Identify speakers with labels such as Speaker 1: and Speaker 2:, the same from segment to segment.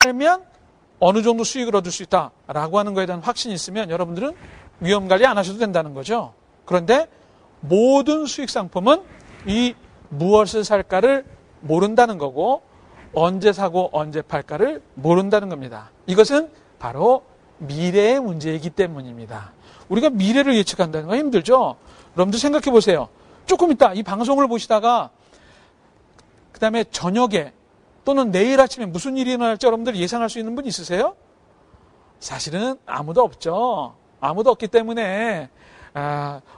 Speaker 1: 팔면 어느 정도 수익을 얻을 수 있다라고 하는 거에 대한 확신이 있으면 여러분들은 위험 관리 안 하셔도 된다는 거죠. 그런데 모든 수익 상품은 이 무엇을 살까를 모른다는 거고 언제 사고 언제 팔까를 모른다는 겁니다. 이것은 바로 미래의 문제이기 때문입니다. 우리가 미래를 예측한다는 건 힘들죠. 여러분들 생각해 보세요. 조금 있다 이 방송을 보시다가 그 다음에 저녁에 또는 내일 아침에 무슨 일이 일어날지 여러분들 예상할 수 있는 분 있으세요? 사실은 아무도 없죠. 아무도 없기 때문에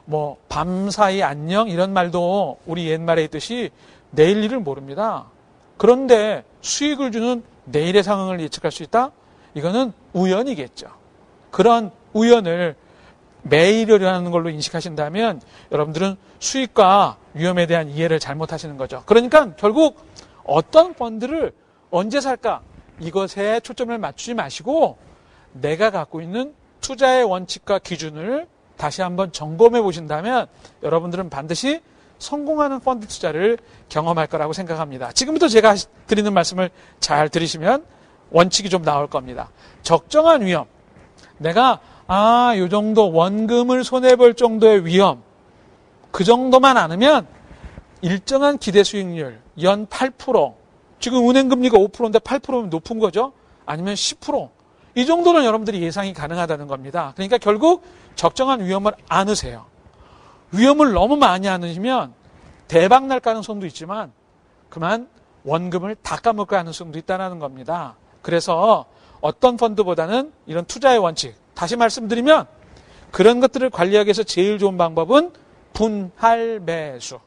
Speaker 1: 뭐 밤사이 안녕 이런 말도 우리 옛말에 있듯이 내일 일을 모릅니다. 그런데 수익을 주는 내일의 상황을 예측할 수 있다? 이거는 우연이겠죠. 그런 우연을 매일 일어나는 걸로 인식하신다면 여러분들은 수익과 위험에 대한 이해를 잘못하시는 거죠. 그러니까 결국 어떤 펀드를 언제 살까? 이것에 초점을 맞추지 마시고 내가 갖고 있는 투자의 원칙과 기준을 다시 한번 점검해 보신다면 여러분들은 반드시 성공하는 펀드 투자를 경험할 거라고 생각합니다. 지금부터 제가 드리는 말씀을 잘 들으시면 원칙이 좀 나올 겁니다. 적정한 위험. 내가 요 정도 원금을 손해볼 정도의 위험. 그 정도만 않으면 일정한 기대 수익률 연 8%. 지금 은행금리가 5%인데 8%면 높은 거죠. 아니면 10%. 이 정도는 여러분들이 예상이 가능하다는 겁니다. 그러니까 결국 적정한 위험을 안으세요. 위험을 너무 많이 안으시면 대박 날 가능성도 있지만 그만 원금을 다 까먹을 가능성도 있다는 겁니다. 그래서 어떤 펀드보다는 이런 투자의 원칙, 다시 말씀드리면 그런 것들을 관리하기 위해서 제일 좋은 방법은 분할 매수.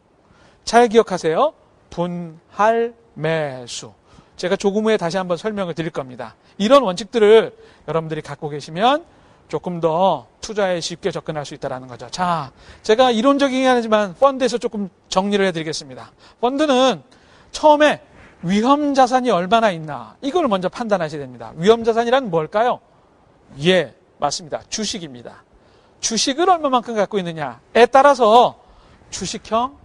Speaker 1: 잘 기억하세요. 분할 매수. 제가 조금 후에 다시 한번 설명을 드릴 겁니다. 이런 원칙들을 여러분들이 갖고 계시면 조금 더 투자에 쉽게 접근할 수 있다는 거죠. 자, 제가 이론적이긴 하지만 펀드에서 조금 정리를 해드리겠습니다. 펀드는 처음에 위험 자산이 얼마나 있나 이걸 먼저 판단하셔야 됩니다. 위험 자산이란 뭘까요? 예, 맞습니다. 주식입니다. 주식을 얼마만큼 갖고 있느냐에 따라서 주식형,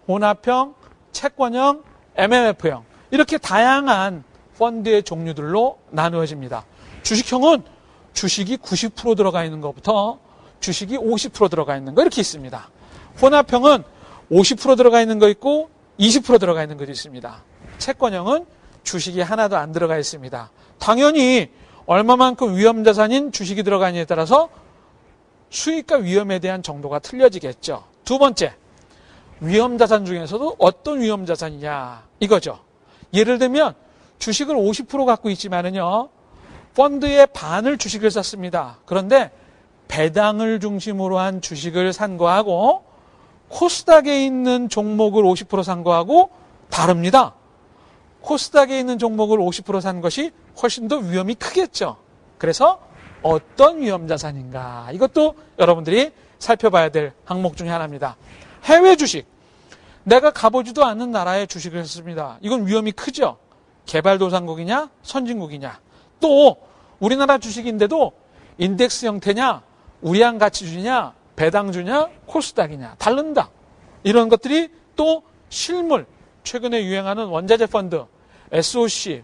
Speaker 1: 혼합형, 채권형, MMF형 이렇게 다양한 펀드의 종류들로 나누어집니다. 주식형은 주식이 90% 들어가 있는 것부터 주식이 50% 들어가 있는 거 이렇게 있습니다. 혼합형은 50% 들어가 있는 거 있고 20% 들어가 있는 것이 있습니다. 채권형은 주식이 하나도 안 들어가 있습니다. 당연히 얼마만큼 위험자산인 주식이 들어가느냐에 따라서 수익과 위험에 대한 정도가 틀려지겠죠. 두 번째, 위험자산 중에서도 어떤 위험자산이냐 이거죠. 예를 들면 주식을 50% 갖고 있지만은요. 펀드의 반을 주식을 샀습니다. 그런데 배당을 중심으로 한 주식을 산 거하고 코스닥에 있는 종목을 50% 산 거하고 다릅니다. 코스닥에 있는 종목을 50% 산 것이 훨씬 더 위험이 크겠죠. 그래서 어떤 위험자산인가 이것도 여러분들이 살펴봐야 될 항목 중에 하나입니다. 해외 주식. 내가 가보지도 않는 나라의 주식을 샀습니다. 이건 위험이 크죠. 개발도상국이냐 선진국이냐. 또 우리나라 주식인데도 인덱스 형태냐 우량 가치주냐 배당주냐 코스닥이냐 다른다. 이런 것들이 또 실물 최근에 유행하는 원자재 펀드 SOC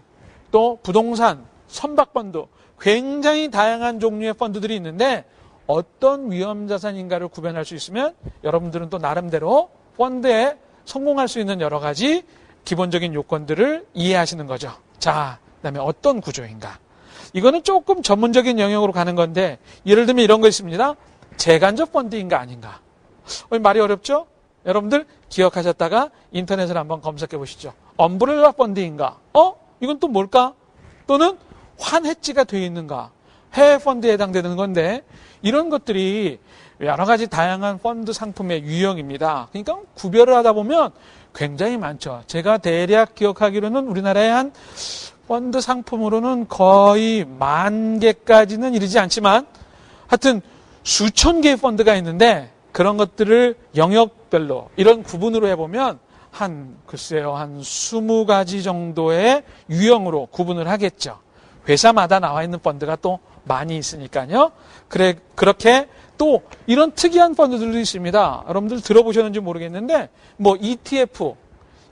Speaker 1: 또 부동산 선박펀드 굉장히 다양한 종류의 펀드들이 있는데 어떤 위험자산인가를 구별할 수 있으면 여러분들은 또 나름대로 펀드에 성공할 수 있는 여러 가지 기본적인 요건들을 이해하시는 거죠. 자, 그다음에 어떤 구조인가. 이거는 조금 전문적인 영역으로 가는 건데 예를 들면 이런 거 있습니다. 재간접 펀드인가 아닌가. 말이 어렵죠? 여러분들 기억하셨다가 인터넷을 한번 검색해 보시죠. 엄브렐라 펀드인가? 이건 또 뭘까? 또는 환해지가 되어 있는가? 해외 펀드에 해당되는 건데 이런 것들이 여러 가지 다양한 펀드 상품의 유형입니다. 그러니까 구별을 하다 보면 굉장히 많죠. 제가 대략 기억하기로는 우리나라의 한 펀드 상품으로는 거의 10,000개까지는 이르지 않지만 하여튼 수천 개의 펀드가 있는데 그런 것들을 영역별로 이런 구분으로 해보면 글쎄요, 한 20가지 정도의 유형으로 구분을 하겠죠. 회사마다 나와 있는 펀드가 또 많이 있으니까요. 그렇게 또 이런 특이한 펀드들도 있습니다. 여러분들 들어보셨는지 모르겠는데 뭐 ETF,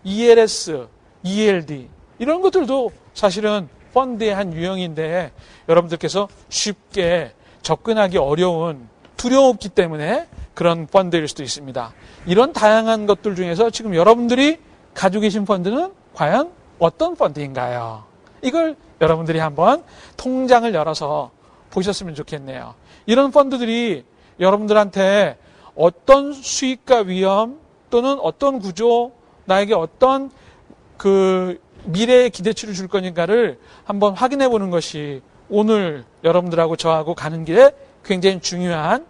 Speaker 1: ELS, ELD 이런 것들도 사실은 펀드의 한 유형인데 여러분들께서 쉽게 접근하기 어려운, 두려웠기 때문에 그런 펀드일 수도 있습니다. 이런 다양한 것들 중에서 지금 여러분들이 가지고 계신 펀드는 과연 어떤 펀드인가요? 이걸 여러분들이 한번 통장을 열어서 보셨으면 좋겠네요. 이런 펀드들이 여러분들한테 어떤 수익과 위험 또는 어떤 구조, 나에게 어떤 그 미래의 기대치를 줄 거니까를 한번 확인해 보는 것이 오늘 여러분들하고 저하고 가는 길에 굉장히 중요한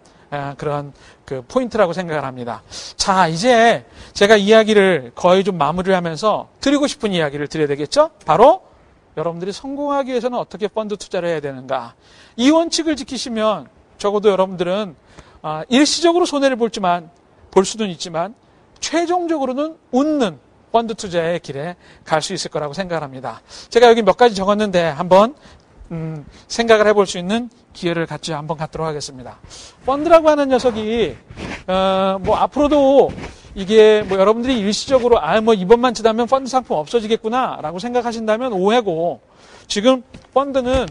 Speaker 1: 그런 그 포인트라고 생각을 합니다. 자, 이제 제가 이야기를 거의 좀 마무리를 하면서 드리고 싶은 이야기를 드려야 되겠죠? 바로 여러분들이 성공하기 위해서는 어떻게 펀드 투자를 해야 되는가. 이 원칙을 지키시면 적어도 여러분들은 일시적으로 손해를 볼 수는 있지만 최종적으로는 웃는 펀드 투자의 길에 갈 수 있을 거라고 생각합니다. 제가 여기 몇 가지 적었는데 한번 생각을 해볼 수 있는 기회를 한번 갖도록 하겠습니다. 펀드라고 하는 녀석이 뭐 앞으로도 이게 뭐 여러분들이 일시적으로 뭐 이번만 지나면 펀드 상품 없어지겠구나라고 생각하신다면 오해고, 지금 펀드는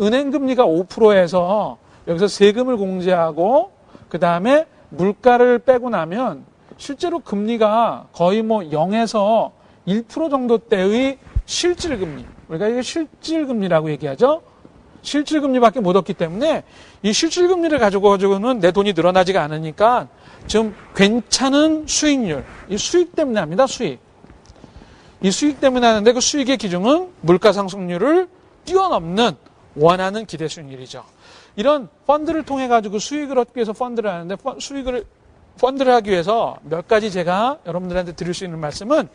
Speaker 1: 은행 금리가 5%에서 여기서 세금을 공제하고 그 다음에 물가를 빼고 나면 실제로 금리가 거의 뭐 0에서 1% 정도대의 실질금리, 우리가 이게 실질금리라고 얘기하죠. 실질금리밖에 못 얻기 때문에 이 실질금리를 가지고는 내 돈이 늘어나지가 않으니까 좀 괜찮은 수익률, 이 수익 때문에 합니다. 수익. 이 수익 때문에 하는데 그 수익의 기준은 물가 상승률을 뛰어넘는 원하는 기대 수익률이죠. 이런 펀드를 통해 가지고 수익을 얻기 위해서 펀드를 하는데 펀드를 하기 위해서 몇 가지 제가 여러분들한테 드릴 수 있는 말씀은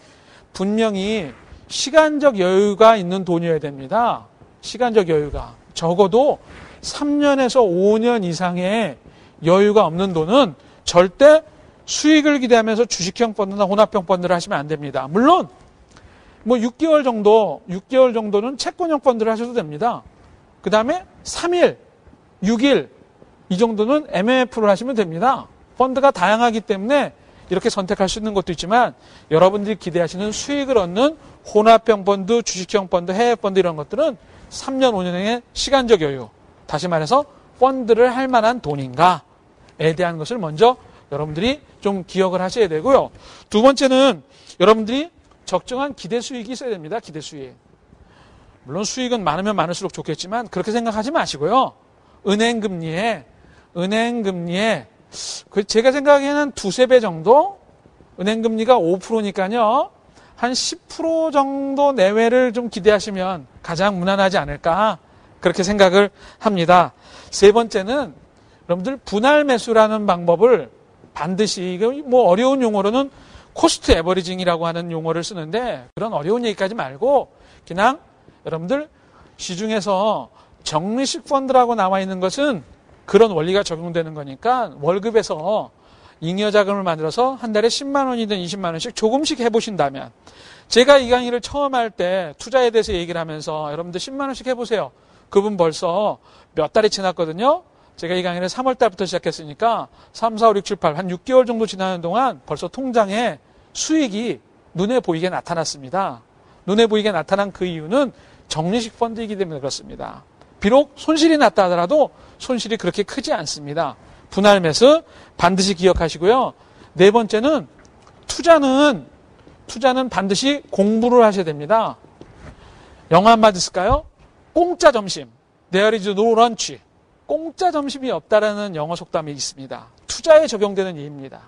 Speaker 1: 분명히 시간적 여유가 있는 돈이어야 됩니다. 시간적 여유가. 적어도 3년에서 5년 이상의 여유가 없는 돈은 절대 수익을 기대하면서 주식형 펀드나 혼합형 펀드를 하시면 안 됩니다. 물론 뭐 6개월 정도는 채권형 펀드를 하셔도 됩니다. 그 다음에 3일, 6일 이 정도는 MMF를 하시면 됩니다. 펀드가 다양하기 때문에 이렇게 선택할 수 있는 것도 있지만 여러분들이 기대하시는 수익을 얻는 혼합형 펀드, 주식형 펀드, 해외 펀드 이런 것들은 3년, 5년의 시간적 여유, 다시 말해서 펀드를 할 만한 돈인가에 대한 것을 먼저 여러분들이 좀 기억을 하셔야 되고요. 두 번째는 여러분들이 적정한 기대 수익이 있어야 됩니다. 기대 수익. 물론 수익은 많으면 많을수록 좋겠지만 그렇게 생각하지 마시고요. 은행 금리에 제가 생각하기에는 두세 배 정도, 은행 금리가 5%니까요. 한 10% 정도 내외를 좀 기대하시면 가장 무난하지 않을까, 그렇게 생각을 합니다. 세 번째는 여러분들 분할 매수라는 방법을 반드시, 이거 뭐 어려운 용어로는 코스트 에버리징이라고 하는 용어를 쓰는데 그런 어려운 얘기까지 말고 그냥 여러분들 시중에서 적립식 펀드라고 나와 있는 것은 그런 원리가 적용되는 거니까 월급에서 잉여 자금을 만들어서 한 달에 10만 원이든 20만 원씩 조금씩 해보신다면, 제가 이 강의를 처음 할 때 투자에 대해서 얘기를 하면서 여러분들 10만 원씩 해보세요. 그분 벌써 몇 달이 지났거든요. 제가 이 강의를 3월 달부터 시작했으니까 3, 4, 5, 6, 7, 8 한 6개월 정도 지나는 동안 벌써 통장에 수익이 눈에 보이게 나타났습니다. 눈에 보이게 나타난 그 이유는 적립식 펀드이기 때문에 그렇습니다. 비록 손실이 났다 하더라도 손실이 그렇게 크지 않습니다. 분할 매수 반드시 기억하시고요. 네 번째는 투자는 반드시 공부를 하셔야 됩니다. 영어 한마디 쓸까요? 공짜 점심. There is no lunch. 공짜 점심이 없다라는 영어 속담이 있습니다. 투자에 적용되는 예입니다.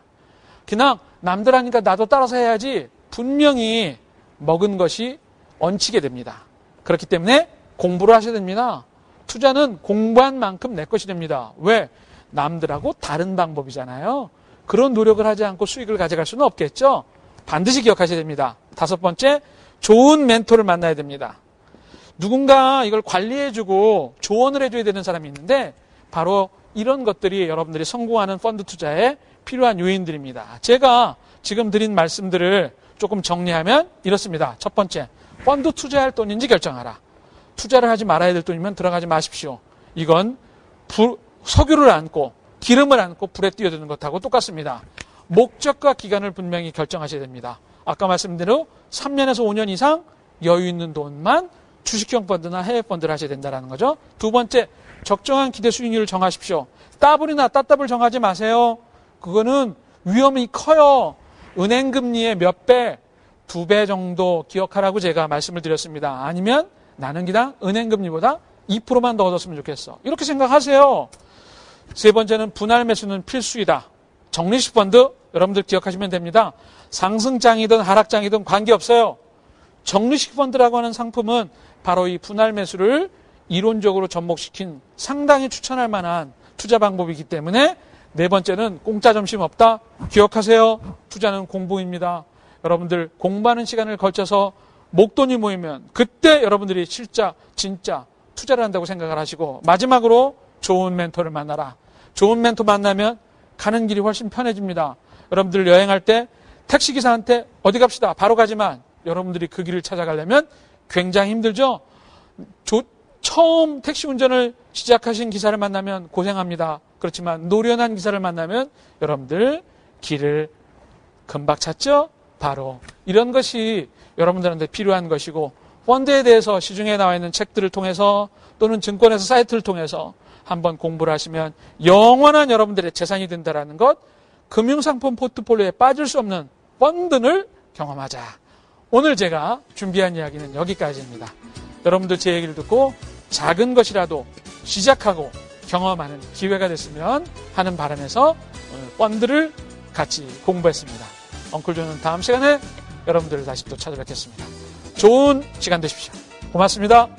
Speaker 1: 그냥 남들 하니까 나도 따라서 해야지, 분명히 먹은 것이 얹히게 됩니다. 그렇기 때문에 공부를 하셔야 됩니다. 투자는 공부한 만큼 내 것이 됩니다. 왜? 남들하고 다른 방법이잖아요. 그런 노력을 하지 않고 수익을 가져갈 수는 없겠죠. 반드시 기억하셔야 됩니다. 다섯 번째, 좋은 멘토를 만나야 됩니다. 누군가 이걸 관리해주고 조언을 해줘야 되는 사람이 있는데 바로 이런 것들이 여러분들이 성공하는 펀드 투자에 필요한 요인들입니다. 제가 지금 드린 말씀들을 조금 정리하면 이렇습니다. 첫 번째, 펀드 투자할 돈인지 결정하라. 투자를 하지 말아야 될 돈이면 들어가지 마십시오. 이건 석유를 안고 기름을 안고 불에 뛰어드는 것하고 똑같습니다. 목적과 기간을 분명히 결정하셔야 됩니다. 아까 말씀대로 3년에서 5년 이상 여유 있는 돈만 주식형 펀드나 해외 펀드를 하셔야 된다는 거죠. 두 번째, 적정한 기대 수익률을 정하십시오. 따블이나 따따블 정하지 마세요. 그거는 위험이 커요. 은행 금리의 몇 배, 2배 정도 기억하라고 제가 말씀을 드렸습니다. 아니면 나는 그냥 은행 금리보다 2%만 더 얻었으면 좋겠어. 이렇게 생각하세요. 세 번째는 분할 매수는 필수이다. 적립식 펀드 여러분들 기억하시면 됩니다. 상승장이든 하락장이든 관계없어요. 적립식 펀드라고 하는 상품은 바로 이 분할 매수를 이론적으로 접목시킨 상당히 추천할 만한 투자 방법이기 때문에 네 번째는 공짜 점심 없다. 기억하세요. 투자는 공부입니다. 여러분들 공부하는 시간을 걸쳐서 목돈이 모이면 그때 여러분들이 진짜 투자를 한다고 생각을 하시고 마지막으로 좋은 멘토를 만나라. 좋은 멘토 만나면 가는 길이 훨씬 편해집니다. 여러분들 여행할 때 택시기사한테 어디 갑시다. 바로 가지만 여러분들이 그 길을 찾아가려면 굉장히 힘들죠. 처음 택시 운전을 시작하신 기사를 만나면 고생합니다. 그렇지만 노련한 기사를 만나면 여러분들 길을 금방 찾죠. 바로 이런 것이 여러분들한테 필요한 것이고 펀드에 대해서 시중에 나와 있는 책들을 통해서 또는 증권회사 사이트를 통해서 한번 공부를 하시면 영원한 여러분들의 재산이 된다는 것, 금융상품 포트폴리오에 빠질 수 없는 펀드를 경험하자. 오늘 제가 준비한 이야기는 여기까지입니다. 여러분들 제 얘기를 듣고 작은 것이라도 시작하고 경험하는 기회가 됐으면 하는 바람에서 오늘 펀드를 같이 공부했습니다. 엉클존은 다음 시간에 여러분들을 다시 또 찾아뵙겠습니다. 좋은 시간 되십시오. 고맙습니다.